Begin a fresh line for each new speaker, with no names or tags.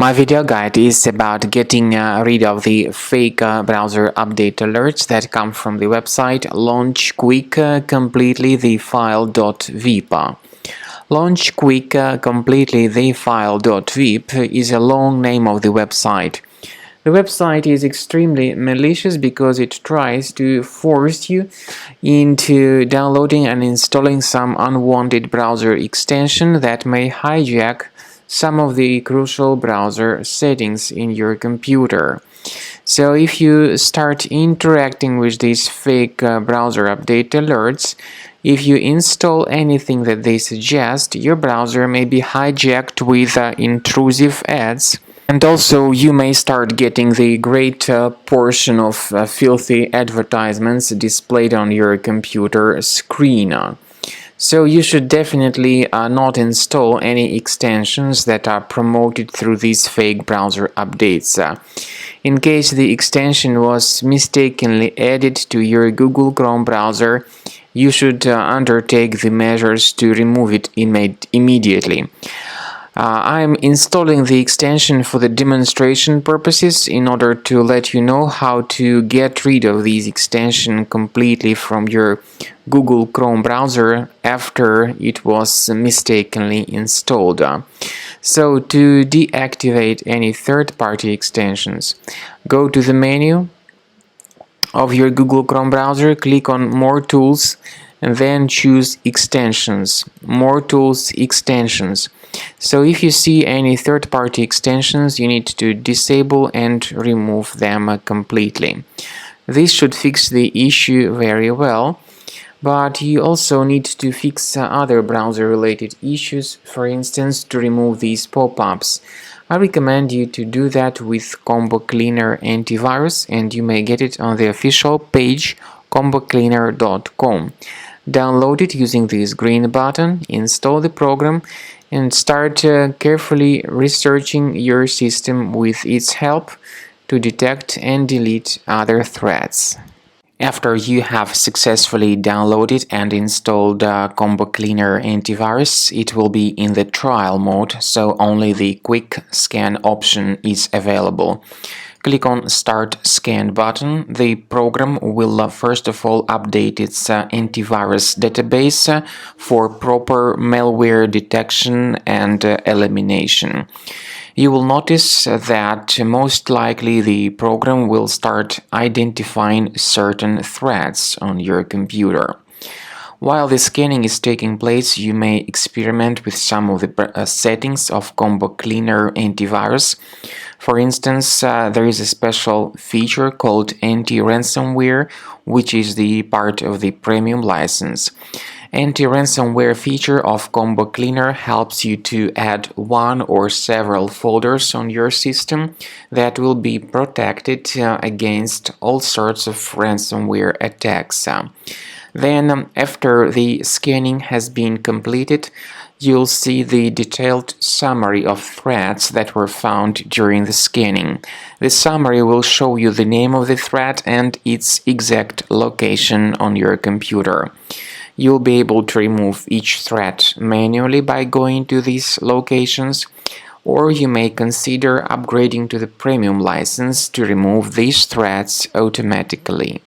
My video guide is about getting rid of the fake browser update alerts that come from the website Launchquickcompletelythefile.vip. Launchquickcompletelythefile.vip is a long name of the website. The website is extremely malicious because it tries to force you into downloading and installing some unwanted browser extension that may hijack some of the crucial browser settings in your computer. So if you start interacting with these fake browser update alerts, if you install anything that they suggest, your browser may be hijacked with intrusive ads. And also, you may start getting the great portion of filthy advertisements displayed on your computer screen. So you should definitely not install any extensions that are promoted through these fake browser updates. In case the extension was mistakenly added to your Google Chrome browser, you should undertake the measures to remove it immediately. I'm installing the extension for the demonstration purposes in order to let you know how to get rid of these extensions completely from your Google Chrome browser after it was mistakenly installed. So to deactivate any third-party extensions, go to the menu of your Google Chrome browser, click on More Tools, and then choose Extensions. More Tools, Extensions. So if you see any third-party extensions, you need to disable and remove them completely. This should fix the issue very well, but you also need to fix other browser-related issues, for instance, to remove these pop-ups. I recommend you to do that with Combo Cleaner Antivirus, and you may get it on the official page combocleaner.com. Download it using this green button, install the program, and start carefully researching your system with its help to detect and delete other threats. After you have successfully downloaded and installed Combo Cleaner Antivirus, it will be in the trial mode, so only the quick scan option is available. Click on Start Scan button. The program will first of all update its antivirus database for proper malware detection and elimination. You will notice that most likely the program will start identifying certain threats on your computer. While the scanning is taking place, you may experiment with some of the settings of Combo Cleaner Antivirus. For instance, there is a special feature called anti-ransomware, which is the part of the premium license. Anti-ransomware feature of Combo Cleaner helps you to add one or several folders on your system that will be protected against all sorts of ransomware attacks. Then, after the scanning has been completed, you'll see the detailed summary of threats that were found during the scanning. The summary will show you the name of the threat and its exact location on your computer. You'll be able to remove each threat manually by going to these locations, or you may consider upgrading to the premium license to remove these threats automatically.